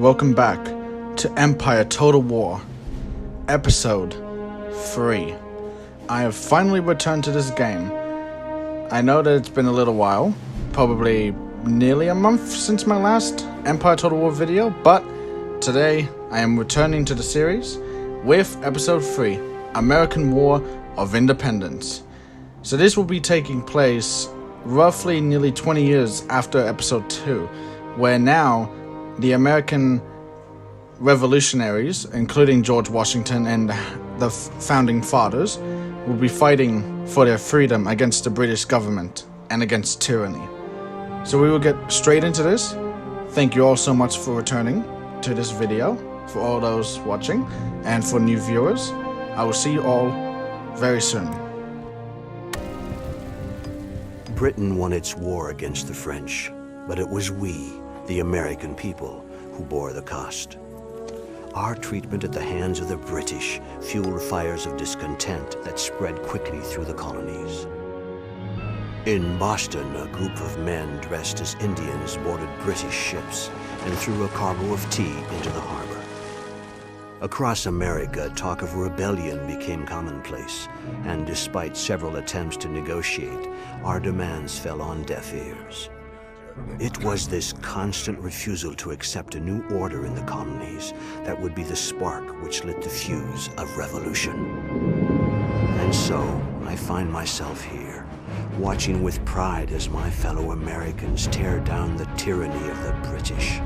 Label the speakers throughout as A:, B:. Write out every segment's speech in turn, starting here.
A: welcome back to Empire Total War, Episode 3. I have finally returned to this game. I know that it's been a little while, probably nearly a month since my last Empire Total War video, but today I am returning to the series with Episode 3, American War of Independence. So this will be taking place roughly nearly 20 years after Episode 2, where now the American revolutionaries, including George Washington and the founding fathers, will be fighting for their freedom against the British government and against tyranny. So we will get straight into this. Thank you all so much for returning to this video, for all those watching, and for new viewers. I will see you all very soon.
B: Britain won its war against the French, but it was we, the American people, who bore the cost. Our treatment at the hands of the British fueled fires of discontent that spread quickly through the colonies. In Boston, a group of men dressed as Indians boarded British ships and threw a cargo of tea into the harbor. Across America, talk of rebellion became commonplace, and despite several attempts to negotiate, our demands fell on deaf ears. It was this constant refusal to accept a new order in the colonies that would be the spark which lit the fuse of revolution. And so, I find myself here, watching with pride as my fellow Americans tear down the tyranny of the British.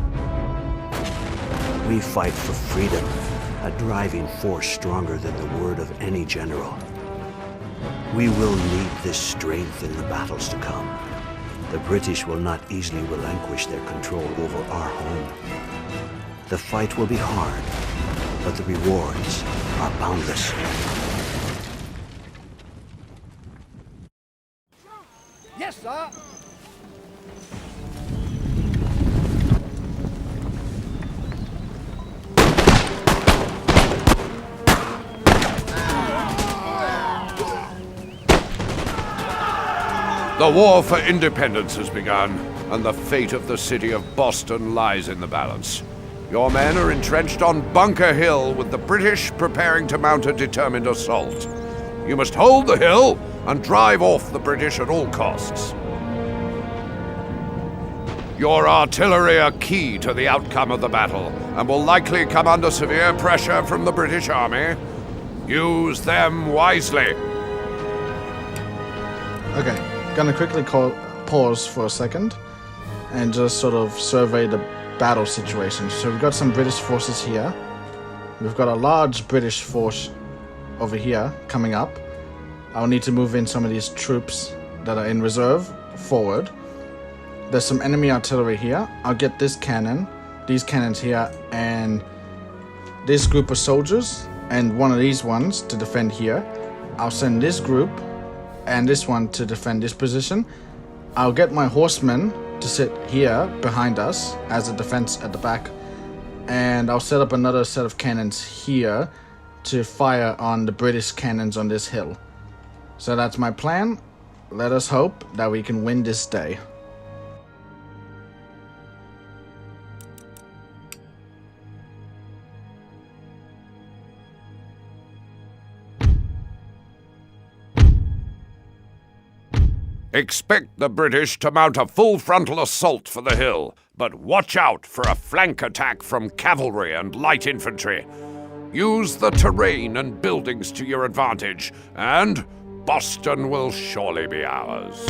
B: We fight for freedom, a driving force stronger than the word of any general. We will need this strength in the battles to come. The British will not easily relinquish their control over our home. The fight will be hard, but the rewards are boundless.
C: Yes, sir!
D: The war for independence has begun, and the fate of the city of Boston lies in the balance. Your men are entrenched on Bunker Hill, with the British preparing to mount a determined assault. You must hold the hill and drive off the British at all costs. Your artillery are key to the outcome of the battle, and will likely come under severe pressure from the British Army. Use them wisely.
A: Okay. Gonna quickly pause for a second and just sort of survey the battle situation. So we've got some British forces here. We've got a large British force over here coming up. I'll need to move in some of these troops that are in reserve forward. There's some enemy artillery here. I'll get this cannon, these cannons here, and this group of soldiers and one of these ones to defend here. I'll send this group and this one to defend this position. I'll get my horsemen to sit here behind us as a defense at the back, and I'll set up another set of cannons here to fire on the British cannons on this hill. So that's my plan. Let us hope that we can win this day.
D: Expect the British to mount a full frontal assault for the hill, but watch out for a flank attack from cavalry and light infantry. Use the terrain and buildings to your advantage, and Boston will surely be ours.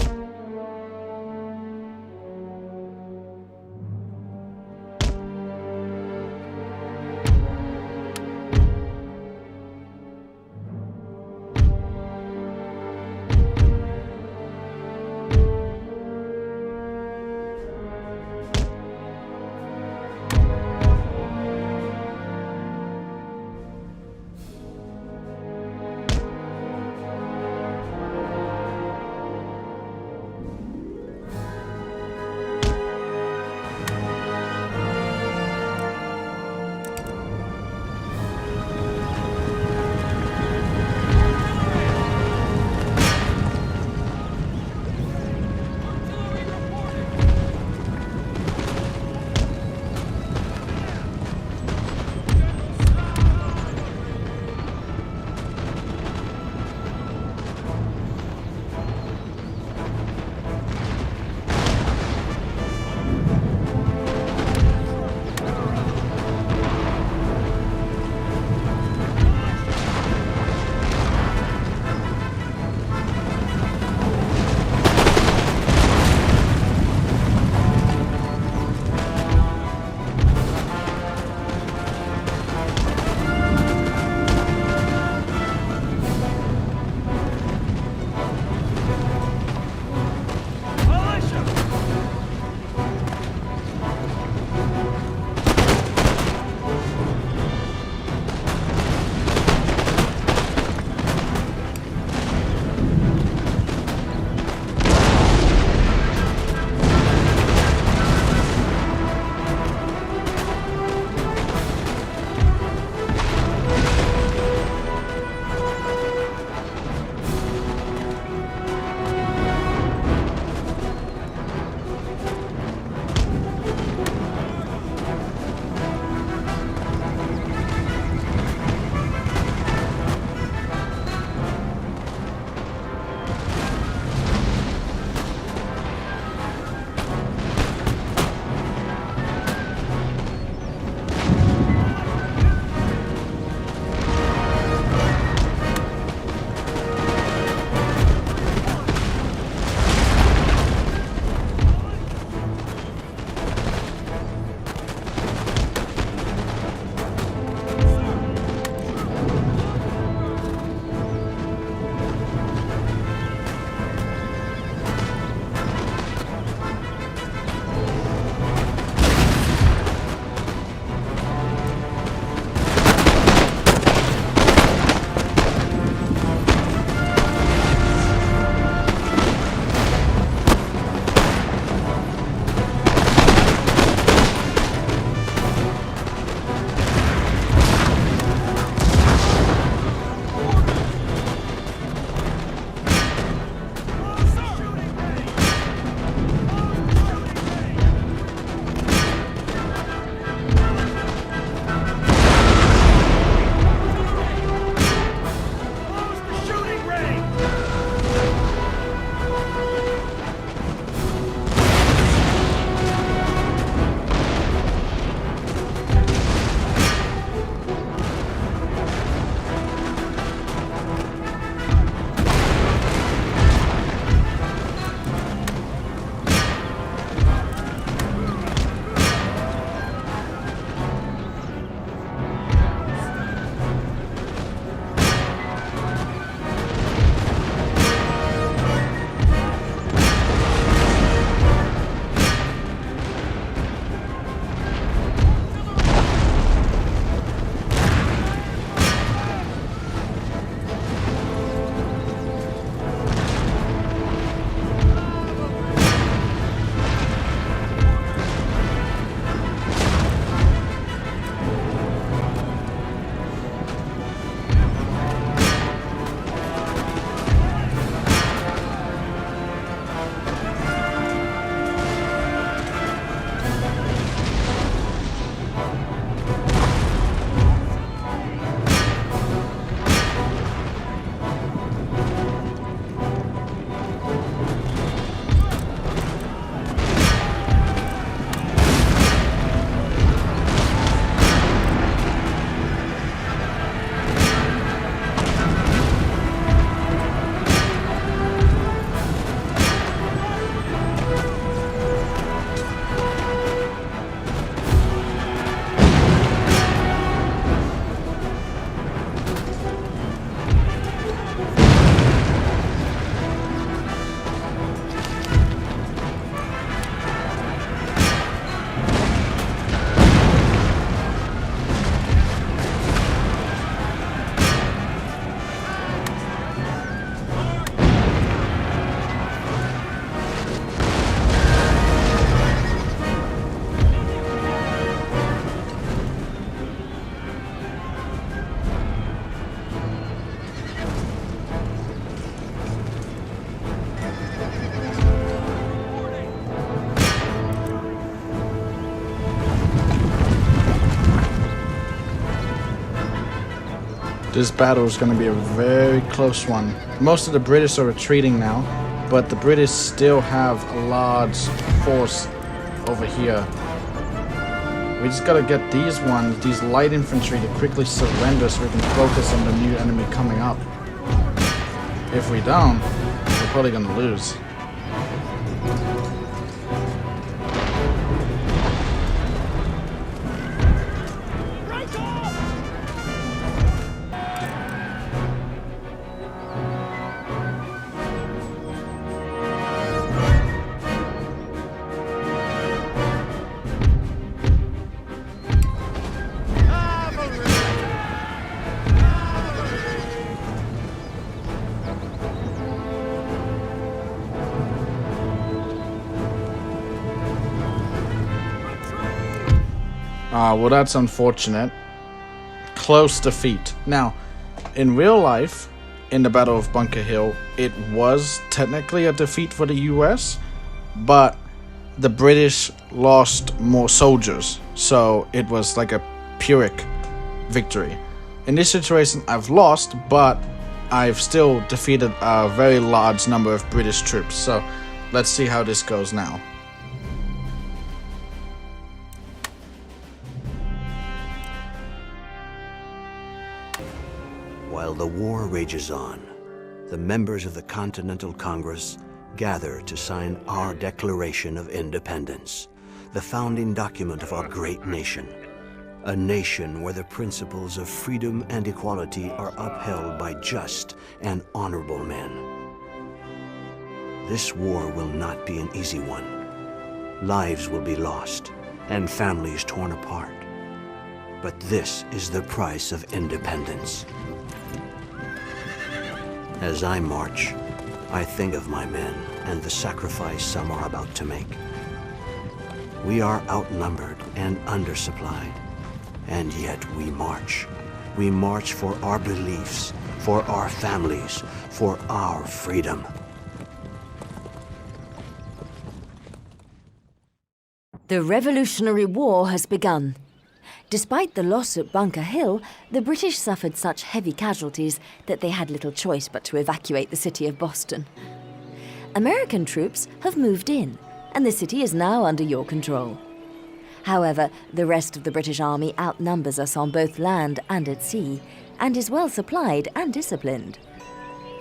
A: This battle is going to be a very close one. Most of the British are retreating now, but the British still have a large force over here. We just gotta get these light infantry to quickly surrender so we can focus on the new enemy coming up. If we don't, we're probably gonna lose. Well, that's unfortunate. Close defeat. Now, in real life, in the Battle of Bunker Hill, it was technically a defeat for the US, but the British lost more soldiers, so it was like a Pyrrhic victory. In this situation, I've lost, but I've still defeated a very large number of British troops, so let's see how this goes now.
B: While the war rages on, the members of the Continental Congress gather to sign our Declaration of Independence, the founding document of our great nation. A nation where the principles of freedom and equality are upheld by just and honorable men. This war will not be an easy one. Lives will be lost and families torn apart. But this is the price of independence. As I march, I think of my men and the sacrifice some are about to make. We are outnumbered and undersupplied, and yet we march. We march for our beliefs, for our families, for our freedom.
E: The Revolutionary War has begun. Despite the loss at Bunker Hill, the British suffered such heavy casualties that they had little choice but to evacuate the city of Boston. American troops have moved in, and the city is now under your control. However, the rest of the British Army outnumbers us on both land and at sea, and is well supplied and disciplined.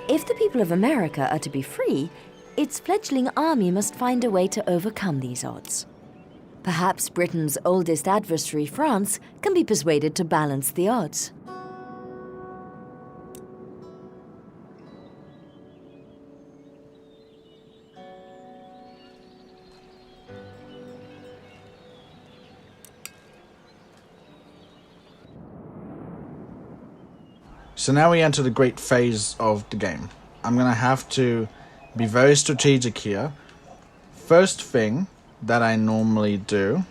E: If the people of America are to be free, its fledgling army must find a way to overcome these odds. Perhaps Britain's oldest adversary, France, can be persuaded to balance the odds.
A: So now we enter the great phase of the game. I'm gonna have to be very strategic here. First thing that I normally do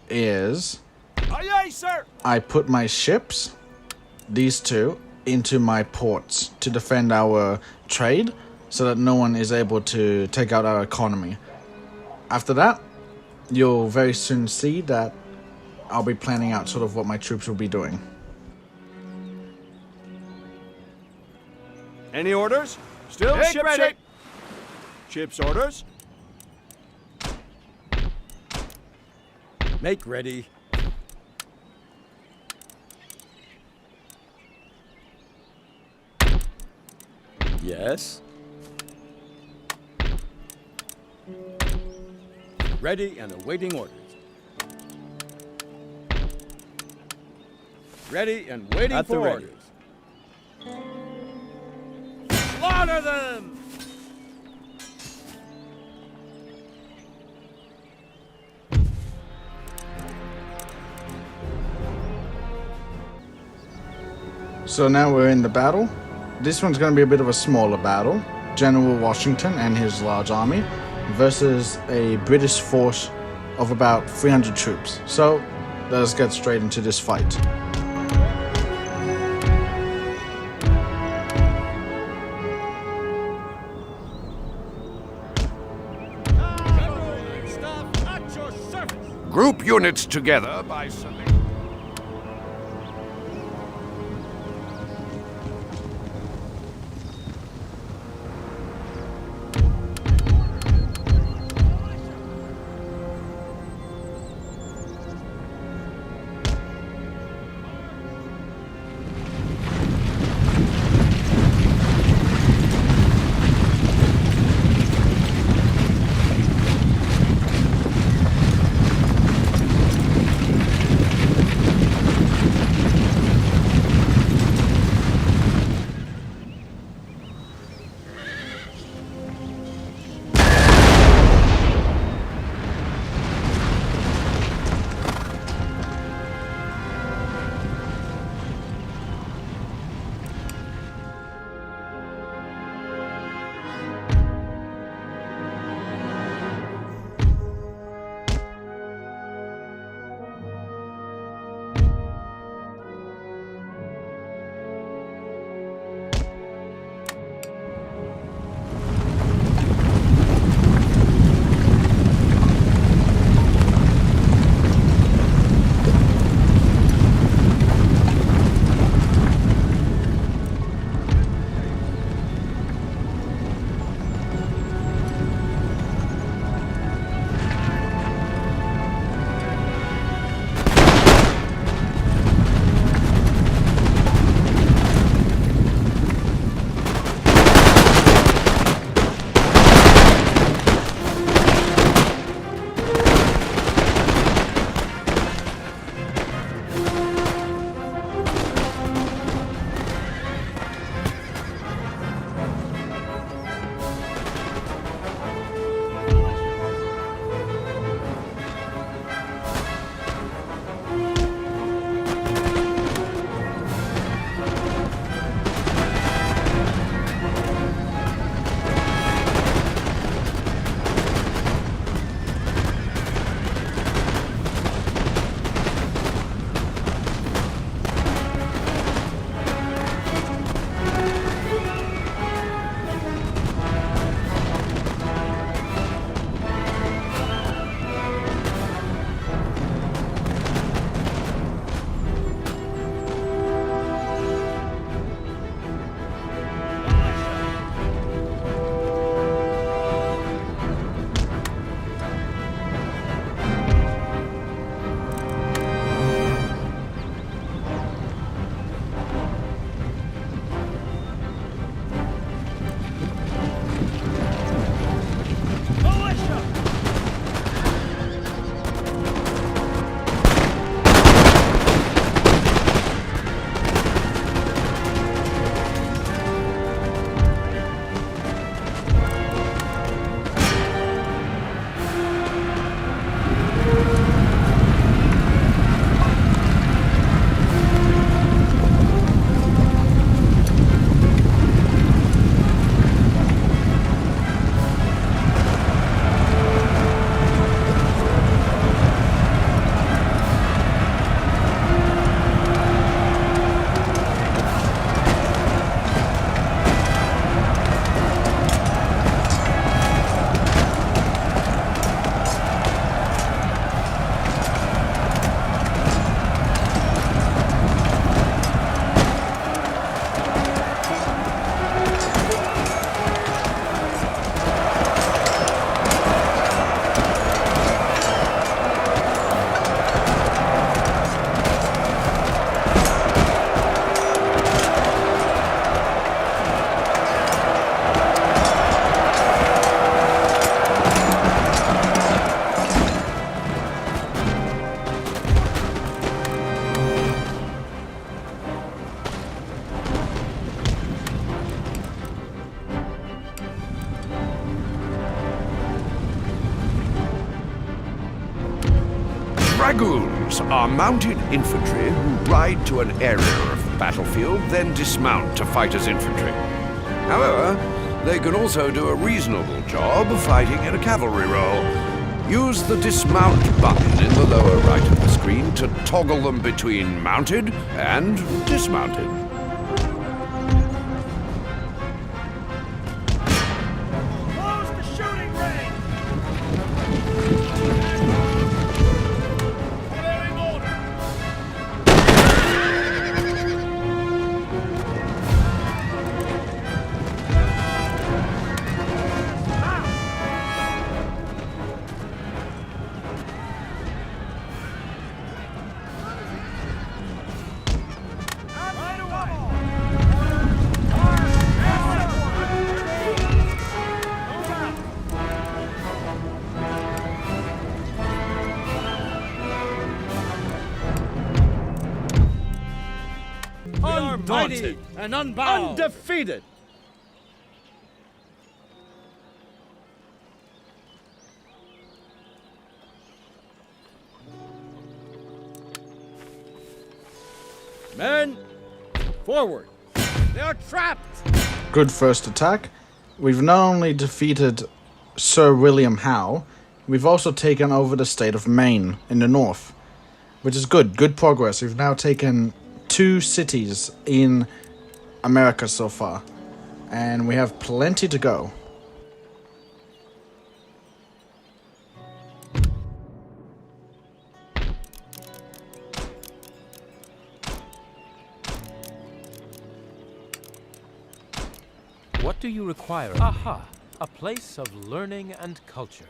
A: is
C: Aye, aye, sir.
A: I put my ships, these two, into my ports to defend our trade so that no one is able to take out our economy. After that, you'll very soon see that I'll be planning out sort of what my troops will be doing.
C: Any orders? Still
D: Make
C: ship
D: ready.
C: shape. Ship's orders. Make ready. Yes. Ready and awaiting orders. Ready and waiting
F: At the
C: for
F: ready.
C: orders. Slaughter them!
A: So now we're in the battle. This one's going to be a bit of a smaller battle. General Washington and his large army versus a British force of about 300 troops. So let's get straight into this fight.
C: Staff at your service!
D: Group units together by select. Dragoons are mounted infantry who ride to an area of the battlefield, then dismount to fight as infantry. However, they can also do a reasonable job fighting in a cavalry role. Use the dismount button in the lower right of the screen to toggle them between mounted and dismounted.
C: Close the shooting range! Following order! Right away! Move out! Undaunted and unbound, undefeated. Men, forward! They are trapped.
A: Good first attack. We've not only defeated Sir William Howe, we've also taken over the state of Maine in the north, which is good. Good progress. We've now taken 2 cities in America so far, and we have plenty to go.
F: What do you require? Aha! A place of learning and culture.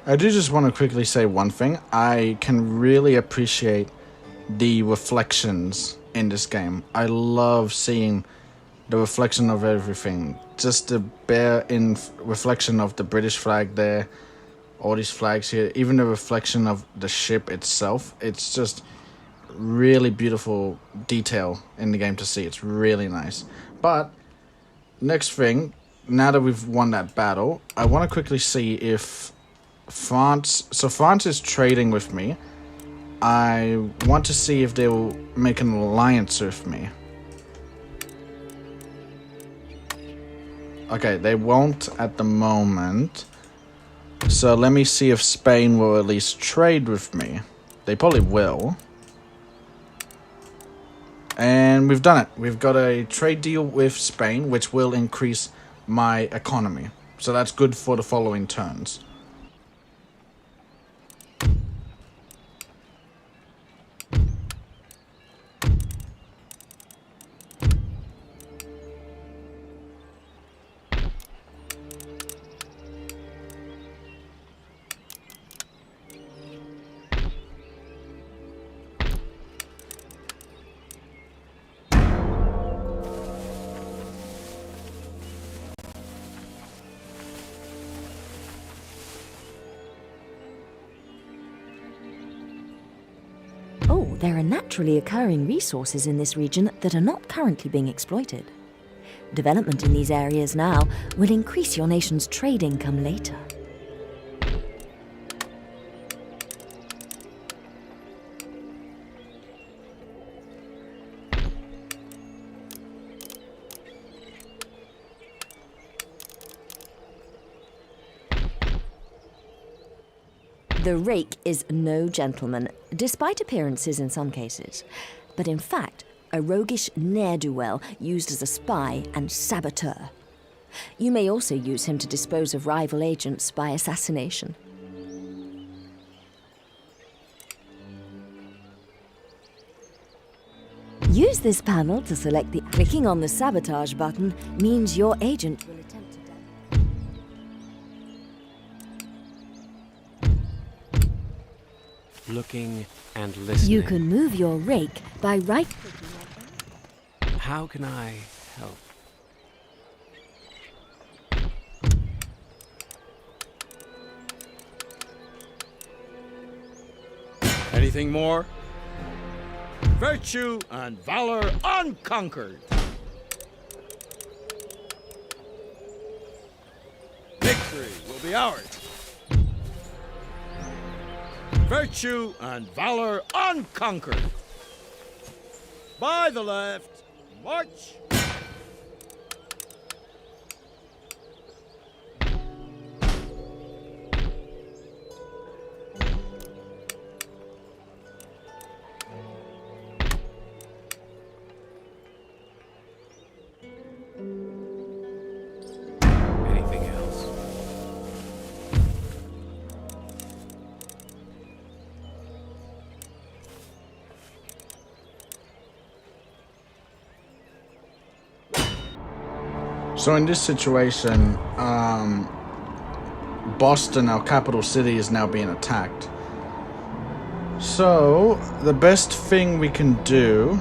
A: I do just want to quickly say one thing. I can really appreciate the reflections in this game. I love seeing the reflection of everything. Just the bare in reflection of the British flag there, all these flags here, even the reflection of the ship itself. It's just really beautiful detail in the game to see. It's really nice. But next thing, now that we've won that battle, I want to quickly see if France is trading with me. I want to see if they will make an alliance with me. Okay, they won't at the moment. So let me see if Spain will at least trade with me. They probably will. And we've done it. We've got a trade deal with Spain, which will increase my economy. So that's good for the following turns.
E: Oh, there are naturally occurring resources in this region that are not currently being exploited. Development in these areas now will increase your nation's trade income later. The rake is no gentleman, despite appearances in some cases, but in fact, a roguish ne'er-do-well used as a spy and saboteur. You may also use him to dispose of rival agents by assassination. Use this panel to select the... Clicking on the sabotage button means your agent will attempt to...
F: Looking and listening.
E: You can move your rake by right-clicking on...
F: How can I help?
C: Anything more? Virtue and valor unconquered. Victory will be ours. Virtue and valor unconquered. By the left, march.
F: Anything else?
A: So in this situation, Boston, our capital city, is now being attacked. So the best thing we can do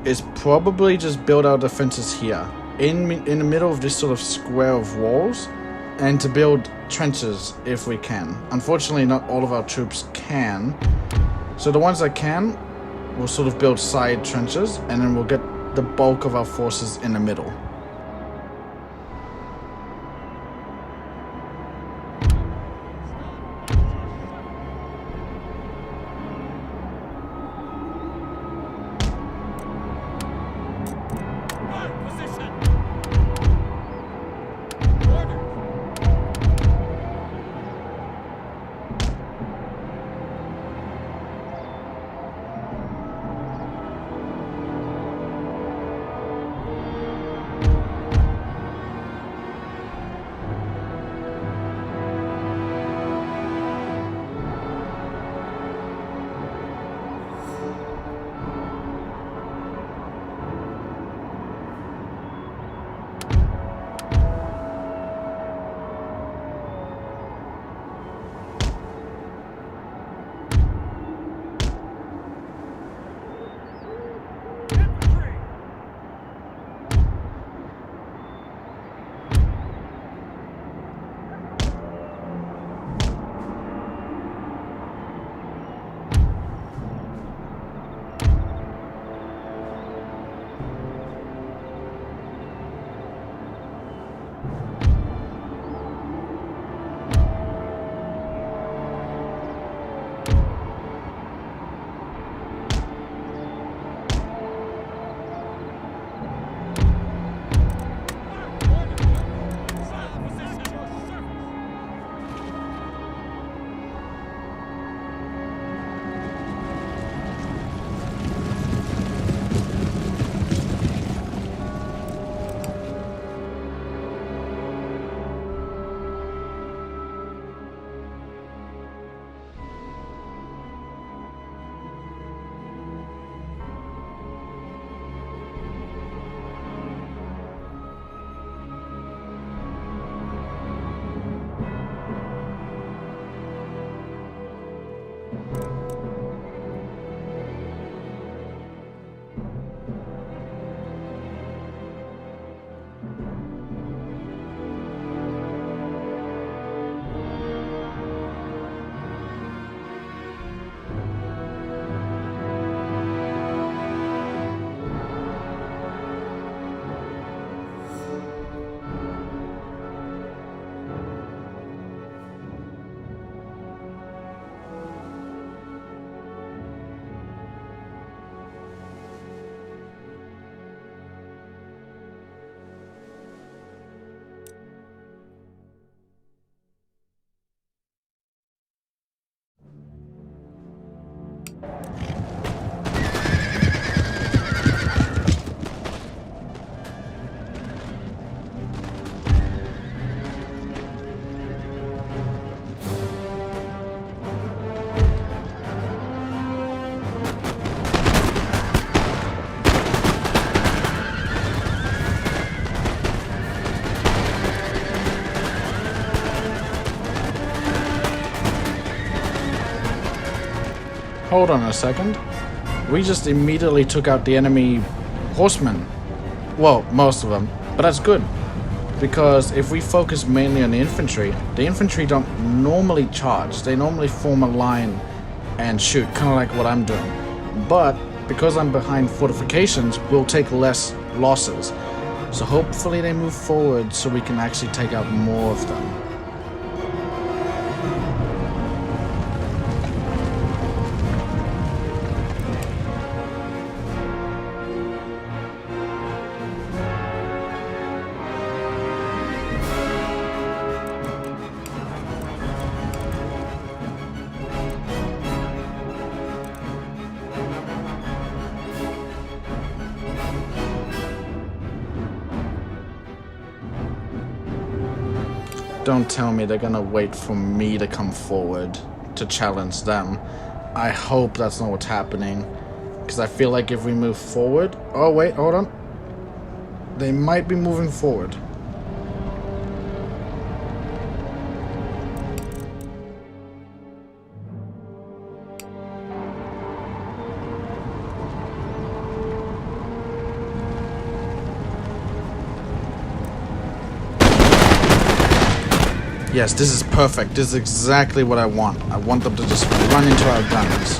A: is probably just build our defenses here, in the middle of this sort of square of walls, and to build trenches if we can. Unfortunately, not all of our troops can. So the ones that can, we'll sort of build side trenches, and then we'll get the bulk of our forces in the middle. Hold on a second. We just immediately took out the enemy horsemen. Well, most of them. But that's good. Because if we focus mainly on the infantry don't normally charge. They normally form a line and shoot, kind of like what I'm doing. But because I'm behind fortifications, we'll take less losses. So hopefully they move forward so we can actually take out more of them. Don't tell me they're gonna wait for me to come forward to challenge them. I hope that's not what's happening. Because I feel like if we move forward... Oh, wait, hold on. They might be moving forward. Yes, this is perfect. This is exactly what I want. I want them to just run into our guns.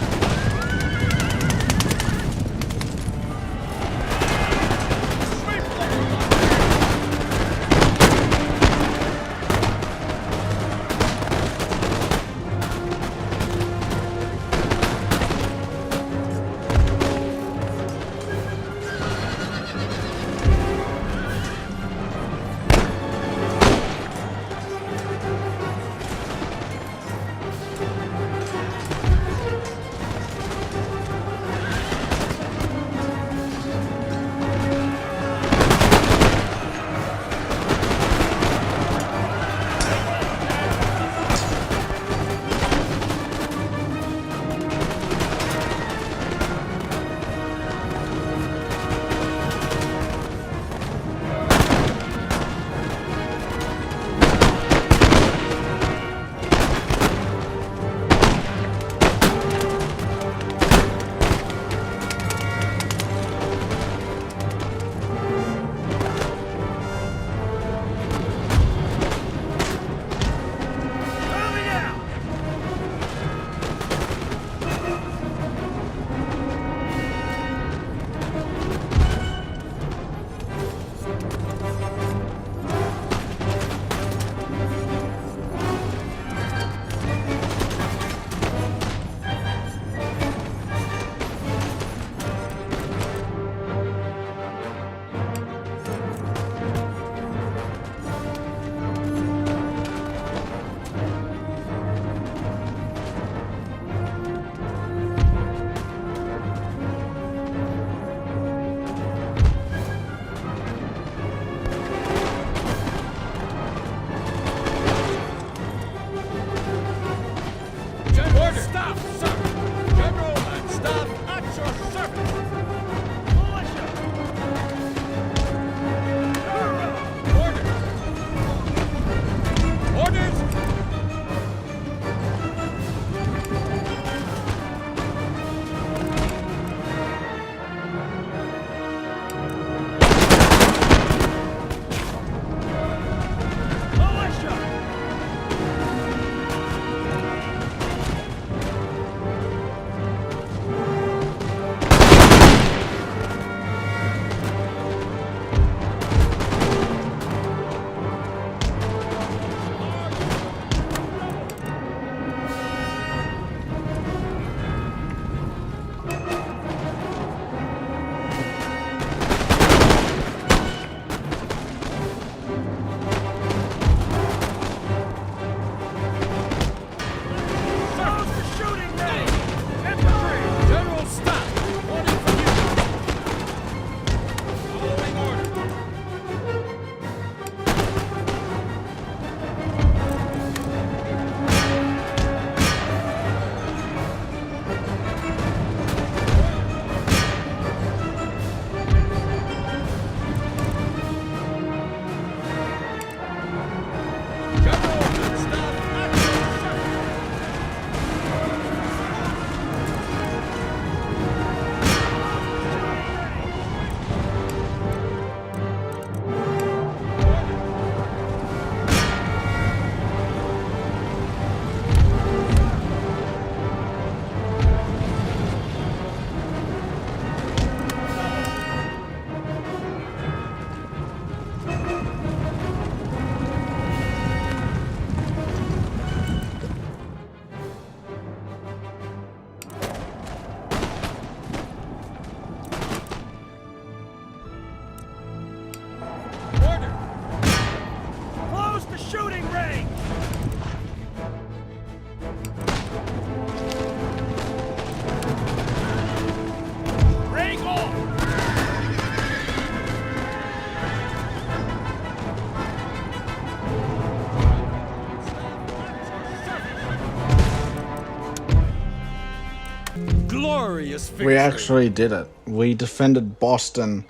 C: glorious victory.
A: We actually did it. We defended Boston.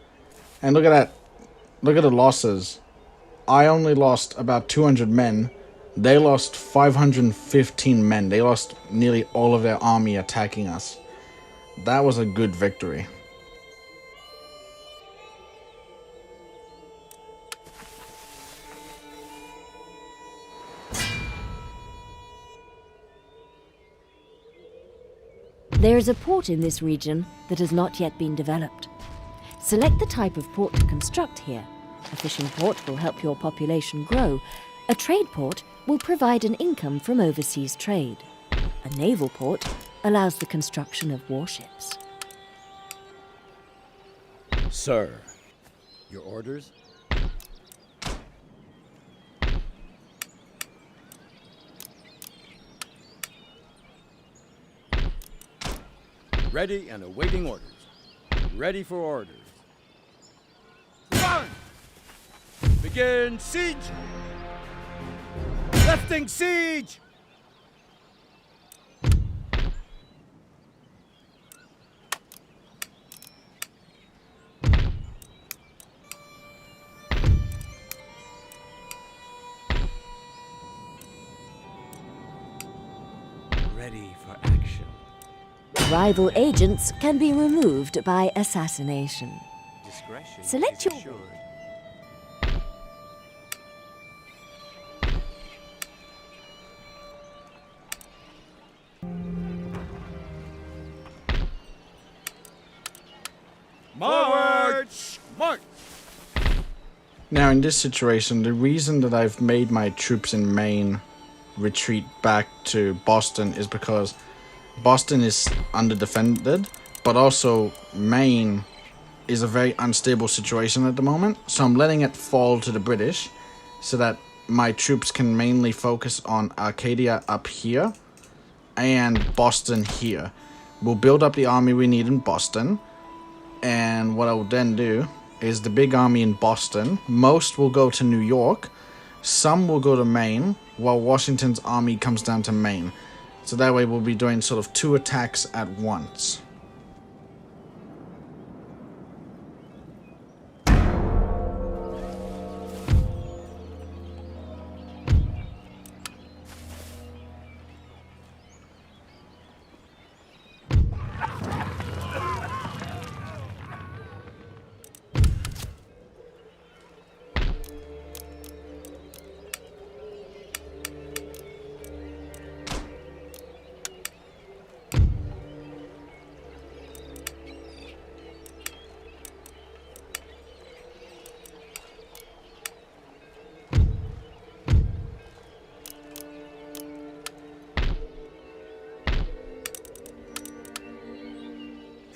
A: And look at that. Look at the losses. I only lost about 200 men. They lost 515 men. They lost nearly all of their army attacking us. That was a good victory.
E: There is a port in this region that has not yet been developed. Select the type of port to construct here. A fishing port will help your population grow. A trade port will provide an income from overseas trade. A naval port allows the construction of warships.
C: Sir, your orders? Ready and awaiting orders. Ready for orders. Run! Begin siege! Lifting siege!
F: Ready for action.
E: Rival agents can be removed by assassination.
F: Discretion
E: Select
F: is
E: your-
F: assured.
C: March! March!
A: Now, in this situation, the reason that I've made my troops in Maine retreat back to Boston is because Boston is underdefended, but also Maine is a very unstable situation at the moment. So I'm letting it fall to the British so that my troops can mainly focus on Arcadia up here and Boston here. We'll build up the army we need in Boston, and what I will then do is the big army in Boston, most will go to New York, some will go to Maine, while Washington's army comes down to Maine. So that way we'll be doing sort of 2 attacks at once.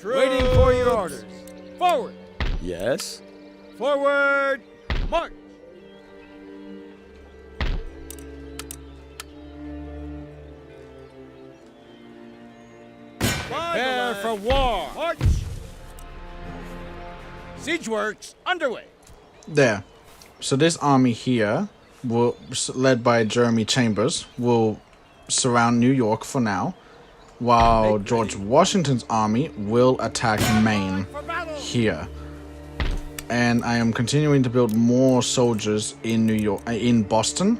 C: Waiting for your orders. Forward! Yes? Forward! March! Prepare for war! March! Siege works underway.
A: There. So this army here, led by Jeremy Chambers, will surround New York for now, while George Washington's army will attack Maine here. And I am continuing to build more soldiers in in Boston.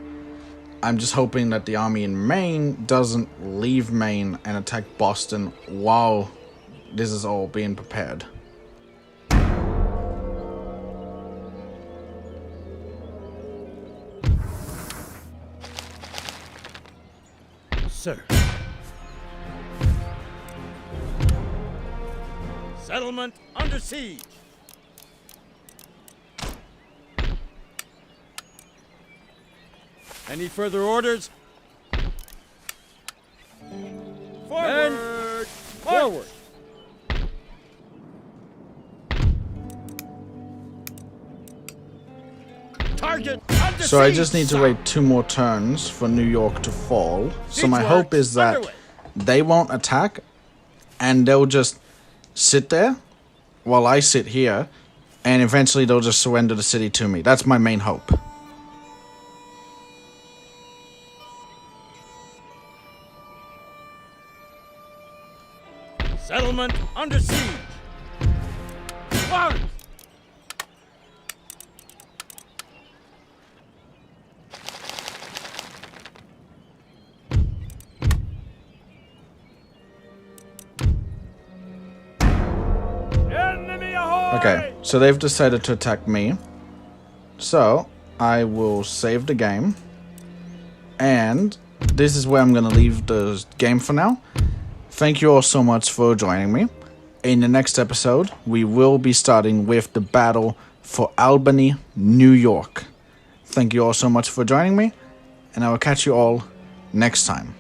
A: I'm just hoping that the army in Maine doesn't leave Maine and attack Boston while this is all being prepared.
C: Sir. Settlement under siege. Any further orders? Forward! Men, forward! Target under
A: So I
C: siege,
A: just need to
C: sir.
A: wait 2 more turns for New York to fall. So my
C: Siege
A: hope
C: works
A: is that
C: underway.
A: they won't attack and they'll just sit there while I sit here, and eventually they'll just surrender the city to me. That's my main hope.
C: Settlement under siege. Arms! Enemy ahoy!
A: Okay, so they've decided to attack me. So, I will save the game. And this is where I'm going to leave the game for now. Thank you all so much for joining me. In the next episode, we will be starting with the battle for Albany, New York. Thank you all so much for joining me, and I will catch you all next time.